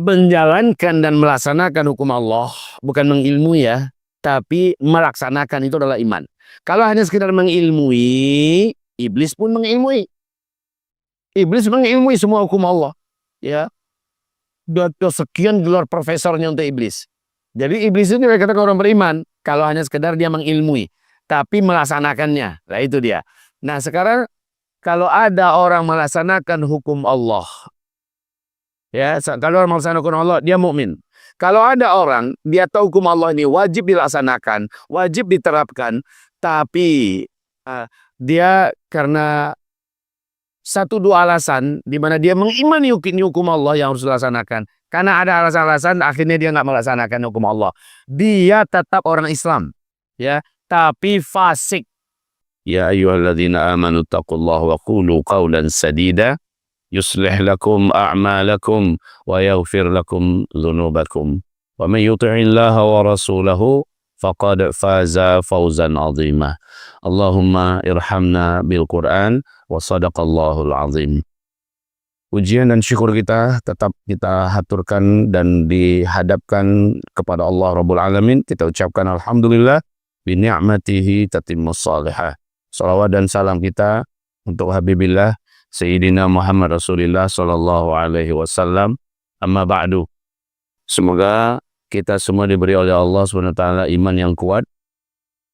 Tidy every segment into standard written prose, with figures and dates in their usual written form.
menjalankan dan melaksanakan hukum Allah, bukan mengilmui ya, tapi melaksanakan itu adalah iman. Kalau hanya sekedar mengilmui, iblis pun mengilmui. Iblis mengilmui semua hukum Allah. Ya, sekian gelar profesornya untuk iblis. Jadi iblis itu dikatakan orang beriman kalau hanya sekedar dia mengilmui, tapi melaksanakannya. Nah itu dia. Nah sekarang kalau ada orang melaksanakan hukum Allah, ya, kalau orang melaksanakan hukum Allah, dia mukmin. Kalau ada orang dia tahu hukum Allah ini wajib dilaksanakan, wajib diterapkan, tapi dia karena satu dua alasan di mana dia mengimani hukum Allah yang harus dilaksanakan. Karena ada alasan-alasan akhirnya dia nggak melaksanakan hukum Allah. Dia tetap orang Islam, ya, tapi fasik. Ya ayyuhalladzina amanu taqullaha wa qulu qawlan sadida yuslih lakum a'malakum wa yaghfir lakum dhunubakum. Wa man yuti'illaha wa rasulahu faqad faza fawzan 'azima. Allahumma irhamna bil Qur'an wa sadaqallahul azim. Ujian dan syukur kita tetap kita haturkan dan dihadapkan kepada Allah Rabbul Alamin. Kita ucapkan alhamdulillah bi ni'matihi tatimmus salihah. Salawat dan salam kita untuk Habibillah Sayyidina Muhammad Rasulullah sallallahu alaihi wasallam. Amma ba'du. Semoga kita semua diberi oleh Allah Subhanahu wa taala iman yang kuat,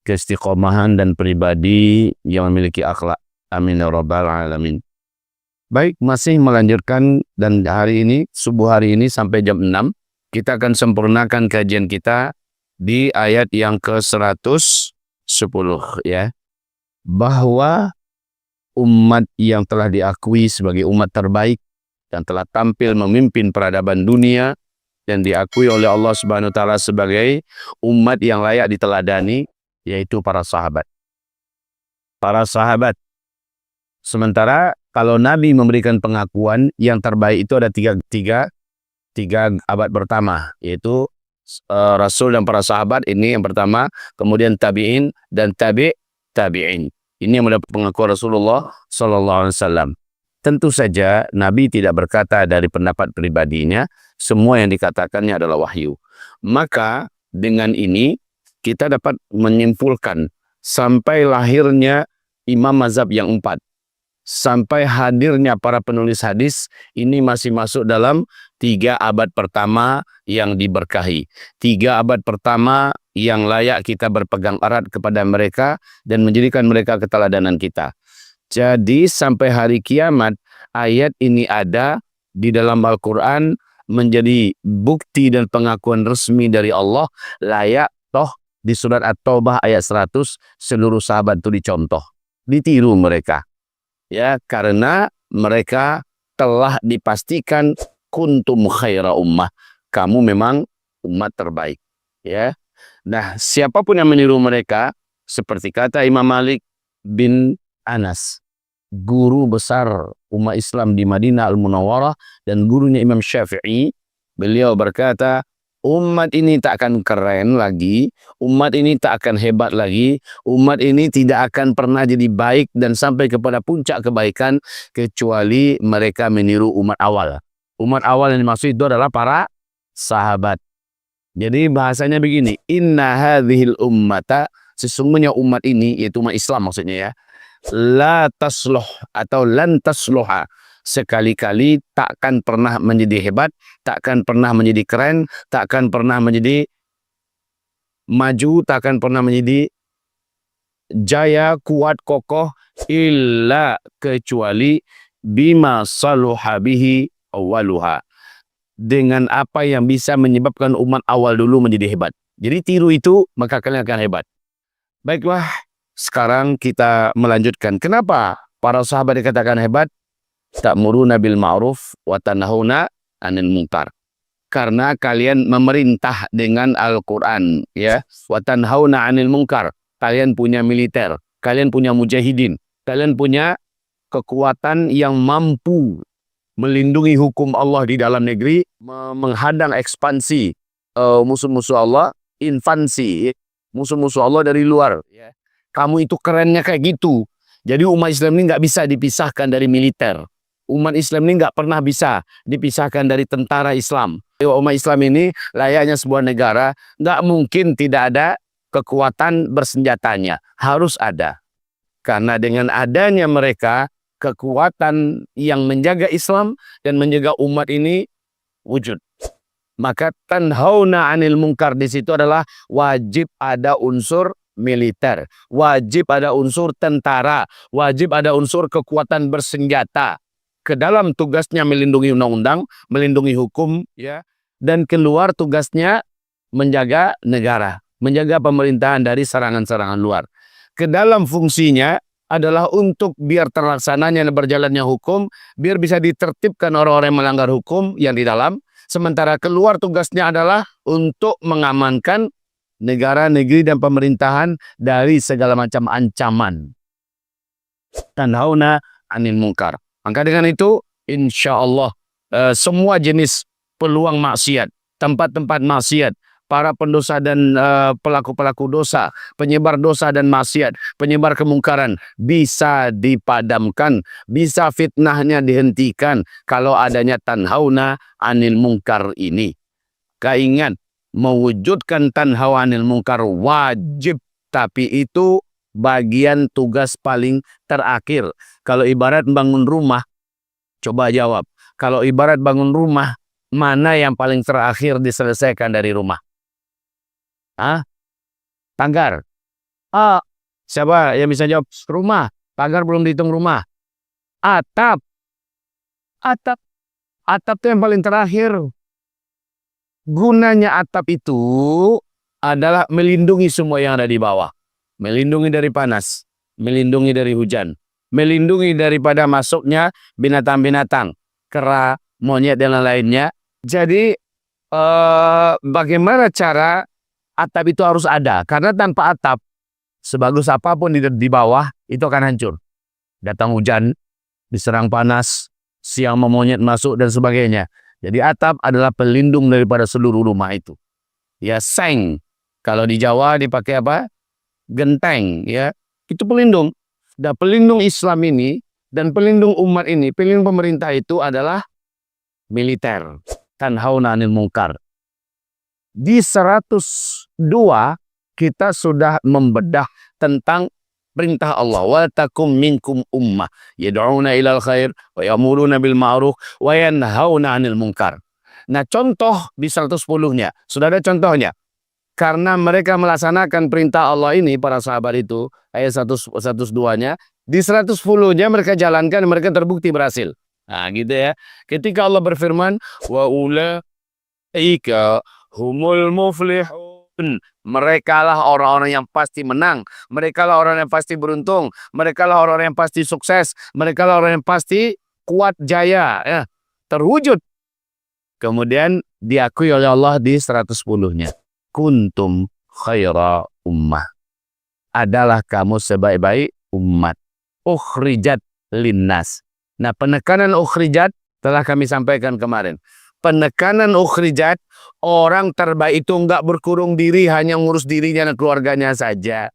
keistiqomahan dan pribadi yang memiliki akhlak. Amin ya rabbal alamin. Baik, masih melanjutkan dan hari ini, subuh hari ini sampai jam 6, kita akan sempurnakan kajian kita di ayat yang ke-110 ya. Bahwa umat yang telah diakui sebagai umat terbaik dan telah tampil memimpin peradaban dunia dan diakui oleh Allah Subhanahu wa taala sebagai umat yang layak diteladani, yaitu para sahabat. Para sahabat. Sementara kalau Nabi memberikan pengakuan yang terbaik itu ada tiga abad pertama, yaitu Rasul dan para sahabat, ini yang pertama, kemudian tabi'in dan tabi'in. Ini yang mendapat pengakuan Rasulullah Sallallahu Alaihi Wasallam. Tentu saja Nabi tidak berkata dari pendapat pribadinya, semua yang dikatakannya adalah wahyu. Maka dengan ini kita dapat menyimpulkan sampai lahirnya imam mazhab yang 4. Sampai hadirnya para penulis hadis, ini masih masuk dalam 3 abad pertama yang diberkahi. 3 abad pertama yang layak kita berpegang erat kepada mereka dan menjadikan mereka keteladanan kita. Jadi sampai hari kiamat, ayat ini ada di dalam Al-Quran menjadi bukti dan pengakuan resmi dari Allah, layak toh di surat At-Taubah ayat 100, seluruh sahabat itu dicontoh, ditiru mereka. Ya, karena mereka telah dipastikan kuntum khaira ummah, kamu memang umat terbaik, ya. Nah, siapapun yang meniru mereka, seperti kata Imam Malik bin Anas, guru besar umat Islam di Madinah Al-Munawwarah dan gurunya Imam Syafi'i, beliau berkata, umat ini tak akan keren lagi, umat ini tak akan hebat lagi, umat ini tidak akan pernah jadi baik dan sampai kepada puncak kebaikan kecuali mereka meniru umat awal. Umat awal yang dimaksud itu adalah para sahabat. Jadi bahasanya begini, inna hadhil ummata, sesungguhnya umat ini, yaitu umat Islam maksudnya ya, la tasluh atau lan tasluha, sekali-kali takkan pernah menjadi hebat, takkan pernah menjadi keren, takkan pernah menjadi maju, takkan pernah menjadi jaya, kuat, kokoh, illa kecuali bima saluha bihi awaluha, dengan apa yang bisa menyebabkan umat awal dulu menjadi hebat. Jadi tiru itu maka kalian akan hebat. Baiklah, sekarang kita melanjutkan. Kenapa para sahabat dikatakan hebat? Ta'muruna bil ma'ruf wa tanhauna 'anil munkar. Karena kalian memerintah dengan Al-Qur'an, ya. Wa tanhauna 'anil munkar. Kalian punya militer, kalian punya mujahidin, kalian punya kekuatan yang mampu melindungi hukum Allah di dalam negeri, menghadang ekspansi musuh-musuh Allah, invasi musuh-musuh Allah dari luar. Kamu itu kerennya kayak gitu. Jadi umat Islam ini nggak bisa dipisahkan dari militer. Umat Islam ini nggak pernah bisa dipisahkan dari tentara Islam. Umat Islam ini layaknya sebuah negara, nggak mungkin tidak ada kekuatan bersenjatanya. Harus ada. Karena dengan adanya mereka, kekuatan yang menjaga Islam dan menjaga umat ini wujud. Maka tanhauna 'anil munkar di situ adalah wajib ada unsur militer, wajib ada unsur tentara, wajib ada unsur kekuatan bersenjata ke dalam tugasnya melindungi undang-undang, melindungi hukum, ya, dan keluar tugasnya menjaga negara, menjaga pemerintahan dari serangan-serangan luar. Ke dalam fungsinya adalah untuk biar terlaksananya dan berjalannya hukum, biar bisa ditertibkan orang-orang yang melanggar hukum yang di dalam. Sementara keluar tugasnya adalah untuk mengamankan negara, negeri, dan pemerintahan dari segala macam ancaman. Tanhauna 'anil munkar. Maka dengan itu, insya Allah semua jenis peluang maksiat, tempat-tempat maksiat, para pendosa dan pelaku-pelaku dosa, penyebar dosa dan maksiat, penyebar kemungkaran bisa dipadamkan, bisa fitnahnya dihentikan kalau adanya tanhauna 'anil munkar ini. Keingat, mewujudkan tanhauna 'anil munkar wajib, tapi itu bagian tugas paling terakhir. Kalau ibarat bangun rumah, coba jawab. Kalau ibarat bangun rumah, mana yang paling terakhir diselesaikan dari rumah? Pagar. Siapa yang bisa jawab? Rumah. Pagar belum dihitung rumah. Atap. Atap. Atap itu yang paling terakhir. Gunanya atap itu adalah melindungi semua yang ada di bawah. Melindungi dari panas. Melindungi dari hujan. Melindungi daripada masuknya binatang-binatang. Kera, monyet, dan lain-lainnya. Jadi, bagaimana cara atap itu harus ada? Karena tanpa atap, sebagus apapun di bawah, itu akan hancur. Datang hujan, diserang panas, siang monyet masuk, dan sebagainya. Jadi atap adalah pelindung daripada seluruh rumah itu. Ya, seng. Kalau di Jawa dipakai apa? Genteng. Ya, itu pelindung. Dan pelindung Islam ini, dan pelindung umat ini, pelindung pemerintah itu adalah militer. Tanhauna 'anil munkar. Di 102 kita sudah membedah tentang perintah Allah. Wa takum minkum ummah yad'una ilal khair wa ya'muruna bil ma'ruf wa yanhauna 'anil munkar. Nah, contoh di 110-nya. Sudah ada contohnya. Karena mereka melaksanakan perintah Allah ini, para sahabat itu, ayat 102-nya, di 110-nya mereka jalankan, mereka terbukti berhasil. Nah, gitu ya. Ketika Allah berfirman, wa ulaika humul muflihun. Mereka lah orang-orang yang pasti menang. Mereka lah orang yang pasti beruntung. Mereka lah orang yang pasti sukses. Mereka lah orang yang pasti kuat jaya. Ya, terwujud. Kemudian diakui oleh Allah di 110-nya. Kuntum khaira ummah. Adalah kamu sebaik-baik umat. Ukhrijat linnas. Nah, penekanan ukhrijat telah kami sampaikan kemarin. Penekanan ukhrijat, orang terbaik itu enggak berkurung diri hanya ngurus dirinya dan keluarganya saja.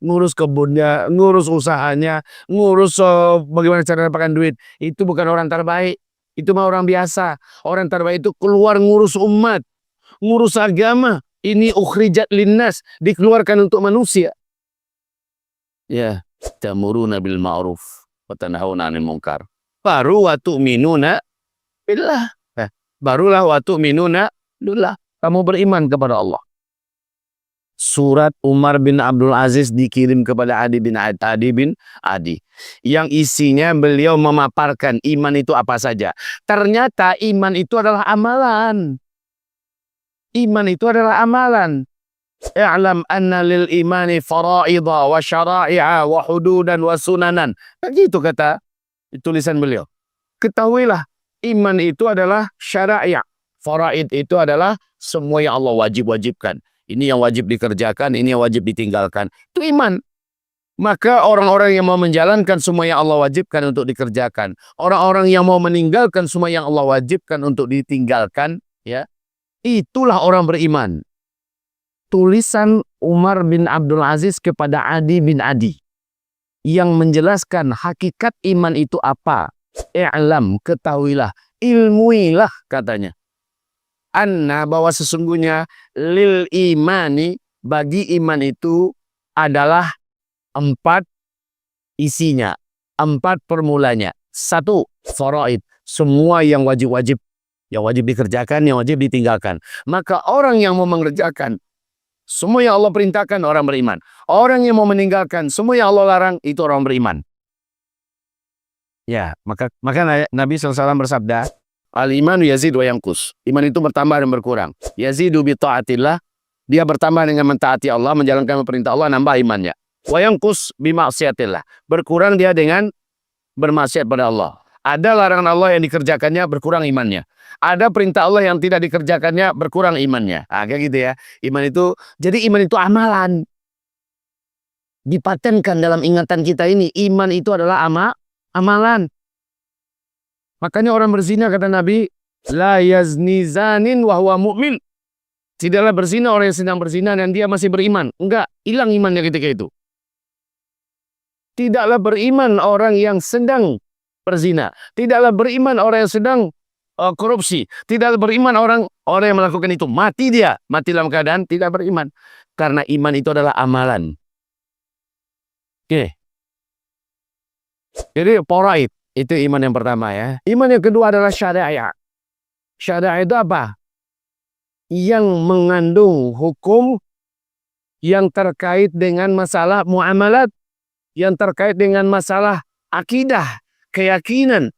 Ngurus kebunnya, ngurus usahanya, ngurus bagaimana cara dapatkan duit. Itu bukan orang terbaik. Itu mah orang biasa. Orang terbaik itu keluar ngurus umat, ngurus agama. Ini ukhrijat linnas, dikeluarkan untuk manusia. Ya, ta'muruna bil ma'ruf wa tanhauna 'anil munkar. Baru wa tu'minuna billah. Barulah wa tu'minuna billah. Kamu beriman kepada Allah. Surat Umar bin Abdul Aziz dikirim kepada Adi bin Adi. Yang isinya beliau memaparkan iman itu apa saja. Ternyata iman itu adalah amalan. Iman itu adalah amalan. I'lam anna lil imani fara'idha wa syara'i'a wa hududan wa sunanan. Begitu kata tulisan beliau. Ketahuilah, iman itu adalah syara'i'. Faraid itu adalah semua yang Allah wajib-wajibkan. Ini yang wajib dikerjakan, ini yang wajib ditinggalkan. Itu iman. Maka orang-orang yang mau menjalankan semua yang Allah wajibkan untuk dikerjakan, orang-orang yang mau meninggalkan semua yang Allah wajibkan untuk ditinggalkan, ya, itulah orang beriman. Tulisan Umar bin Abdul Aziz kepada Adi bin Adi yang menjelaskan hakikat iman itu apa. I'lam, ketahuilah, ilmuilah katanya. bahwa sesungguhnya lil imani, bagi iman itu adalah 4 isinya, 4 permulanya. 1, faraid, semua yang wajib-wajib, yang wajib dikerjakan, yang wajib ditinggalkan. Maka orang yang mau mengerjakan semua yang Allah perintahkan, orang beriman. Orang yang mau meninggalkan semua yang Allah larang, itu orang beriman. Ya, maka Nabi SAW bersabda, al-imanu yazid wa yanqus. Iman itu bertambah dan berkurang. Yazidu bi ta'atillah, dia bertambah dengan mentaati Allah, menjalankan perintah Allah, nambah imannya. Wa yanqus bi ma'siyatillah, berkurang dia dengan bermaksiat pada Allah. Ada larangan Allah yang dikerjakannya, berkurang imannya. Ada perintah Allah yang tidak dikerjakannya, berkurang imannya. Kayak gitu ya. Iman itu, jadi iman itu amalan. Dipatenkan dalam ingatan kita ini, iman itu adalah amalan. Makanya orang berzina, kata Nabi, la yazni zanin wa huwa mu'min. Tidaklah berzina orang yang sedang berzina dan dia masih beriman. Enggak, hilang imannya ketika itu. Tidaklah beriman orang yang sedang berzina. Tidaklah beriman orang yang sedang korupsi. Tidaklah beriman orang yang melakukan itu. Mati dia. Mati dalam keadaan tidak beriman. Karena iman itu adalah amalan. Oke. Jadi faraid itu iman yang pertama ya. Iman yang kedua adalah syariah. Syariah itu apa? Yang mengandung hukum yang terkait dengan masalah muamalat, yang terkait dengan masalah akidah, keyakinan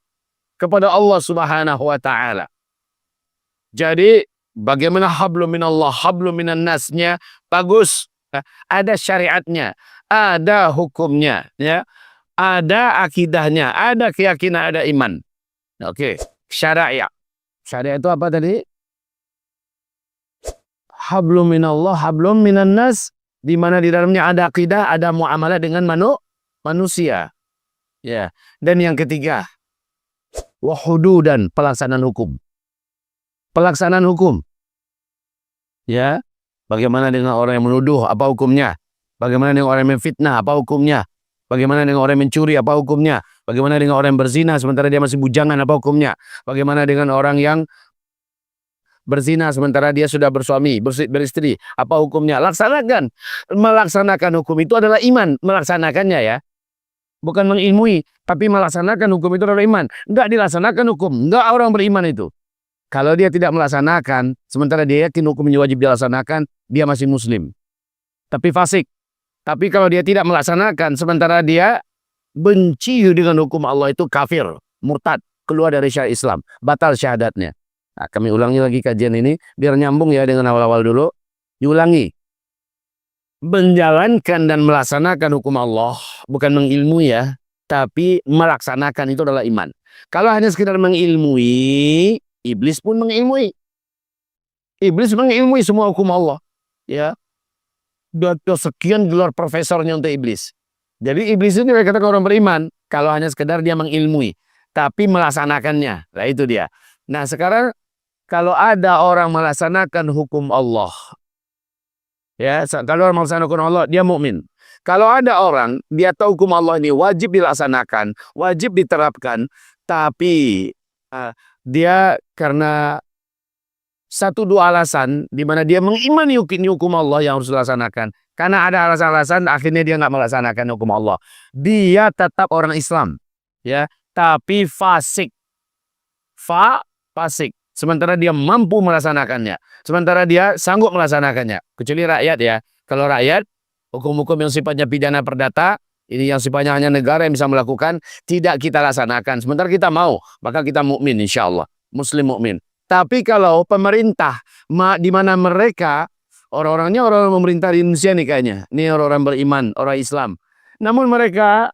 kepada Allah Subhanahu wa taala. Jadi bagaimana hablum minallah, hablum minan nasnya bagus. Ada syariatnya, ada hukumnya, ya. Ada akidahnya, ada keyakinan, ada iman. Oke, syariah. Syariah itu apa tadi? Hablum minallah, hablum minan nas, di mana di dalamnya ada akidah, ada muamalah dengan manusia. Ya. Dan yang ketiga, wahududan, pelaksanaan hukum. Pelaksanaan hukum. Ya. Bagaimana dengan orang yang menuduh, apa hukumnya? Bagaimana dengan orang yang memfitnah, apa hukumnya? Bagaimana dengan orang yang mencuri, apa hukumnya? Bagaimana dengan orang yang berzina sementara dia masih bujangan, apa hukumnya? Bagaimana dengan orang yang berzina sementara dia sudah bersuami, beristri, apa hukumnya? Laksanakan. Melaksanakan hukum itu adalah iman. Melaksanakannya ya. Bukan mengilmui, tapi melaksanakan hukum itu adalah iman. Enggak dilaksanakan hukum, enggak orang beriman itu. Kalau dia tidak melaksanakan, sementara dia yakin hukum yang wajib dilaksanakan, dia masih muslim. Tapi fasik. Tapi kalau dia tidak melaksanakan, sementara dia benci dengan hukum Allah, itu kafir, murtad, keluar dari syariat Islam, batal syahadatnya. Nah, kami ulangi lagi kajian ini, biar nyambung ya dengan awal-awal dulu. Diulangi. Menjalankan dan melaksanakan hukum Allah, bukan mengilmui ya, tapi melaksanakan itu adalah iman. Kalau hanya sekedar mengilmui, iblis pun mengilmui. Iblis mengilmui semua hukum Allah. Ya. Sekian gelar profesornya untuk iblis. Jadi iblis itu dikatakan orang beriman kalau hanya sekedar dia mengilmui, tapi melaksanakannya. Nah itu dia. Nah sekarang kalau ada orang melaksanakan hukum Allah, ya, kalau orang melaksanakan hukum Allah, dia mukmin. Kalau ada orang dia tahu hukum Allah ini wajib dilaksanakan, wajib diterapkan, tapi dia karena 1-2 alasan di mana dia mengimani hukum Allah yang harus dilaksanakan. Karena ada alasan-alasan akhirnya dia nggak melaksanakan hukum Allah. Dia tetap orang Islam, ya, tapi fasik. Fasik. Sementara dia mampu melaksanakannya. Sementara dia sanggup melaksanakannya. Kecuali rakyat ya. Kalau rakyat, hukum-hukum yang sifatnya pidana perdata, ini yang sifatnya hanya negara yang bisa melakukan, tidak kita laksanakan. Sementara kita mau, maka kita mukmin insyaallah. Muslim mukmin. Tapi kalau pemerintah, di mana mereka, orang-orangnya orang pemerintah di Indonesia nih kayaknya. Ini orang-orang beriman, orang Islam. Namun mereka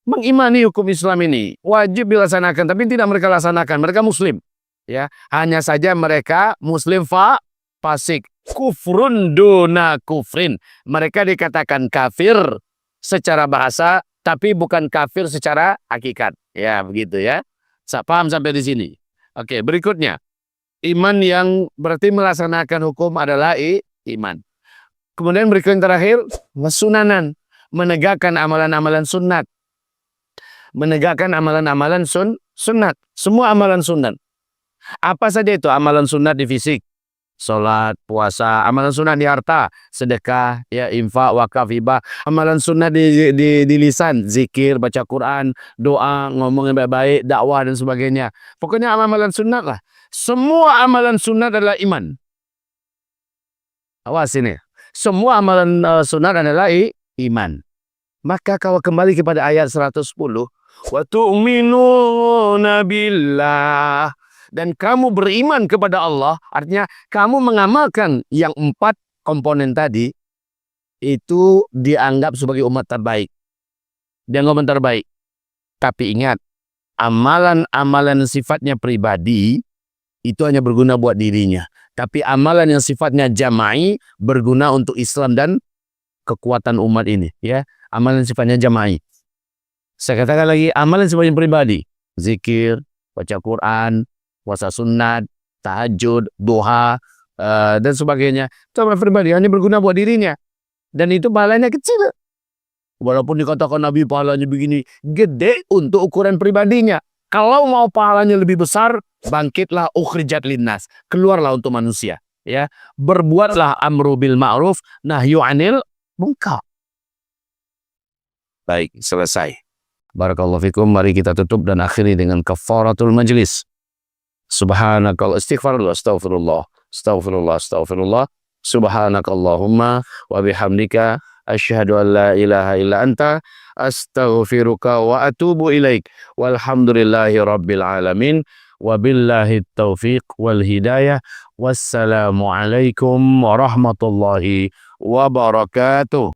mengimani hukum Islam ini. Wajib dilaksanakan, tapi tidak mereka laksanakan. Mereka Muslim. Ya, hanya saja mereka Muslim fasik. Kufrun duna kufrin. Mereka dikatakan kafir secara bahasa, tapi bukan kafir secara hakikat. Ya, begitu ya. Paham sampai di sini? Oke, berikutnya. Iman yang berarti melaksanakan hukum adalah iman. Kemudian berikut yang terakhir, sunanan. Menegakkan amalan-amalan sunat. Menegakkan amalan-amalan sunat. Semua amalan sunat. Apa saja itu amalan sunat di fisik? Salat, puasa, amalan sunnah di harta, sedekah, ya, infak, wakaf, hibah, amalan sunnah di lisan, zikir, baca Quran, doa, ngomong yang baik-baik, dakwah dan sebagainya. Pokoknya amalan sunnah lah. Semua amalan sunnah adalah iman. Awas ini. Semua amalan sunnah adalah iman. Maka kalau kembali kepada ayat 110, wa tu'minuna billah, dan kamu beriman kepada Allah, artinya kamu mengamalkan yang 4 komponen tadi, itu dianggap sebagai umat terbaik. Dianggap umat terbaik. Tapi ingat, amalan-amalan sifatnya pribadi, itu hanya berguna buat dirinya. Tapi amalan yang sifatnya jama'i berguna untuk Islam dan kekuatan umat ini, ya. Amalan sifatnya jama'i. Saya katakan lagi, amalan sifatnya pribadi, zikir, baca Quran, puasa sunat, tahajud, duha, dan sebagainya. Itu amalan pribadi, hanya berguna buat dirinya. Dan itu pahalanya kecil. Walaupun dikatakan Nabi pahalanya begini, gede untuk ukuran pribadinya. Kalau mau pahalanya lebih besar, bangkitlah ukhrijat linnas, keluarlah untuk manusia, ya. Berbuatlah amru bil ma'ruf, nahyu 'anil munkar. Baik, selesai. Barakallahu fikum. Mari kita tutup dan akhiri dengan kafaratul majlis. Subhanakal istighfarullah, astaghfirullah, astaghfirullah, astaghfirullah. Subhanakallahumma wa bihamdika asyhadu an la ilaha illa anta astaghfiruka wa atubu ilaik. Walhamdulillahi rabbil alamin. Wabillahi taufiq wal hidayah. Wassalamualaikum warahmatullahi wabarakatuh.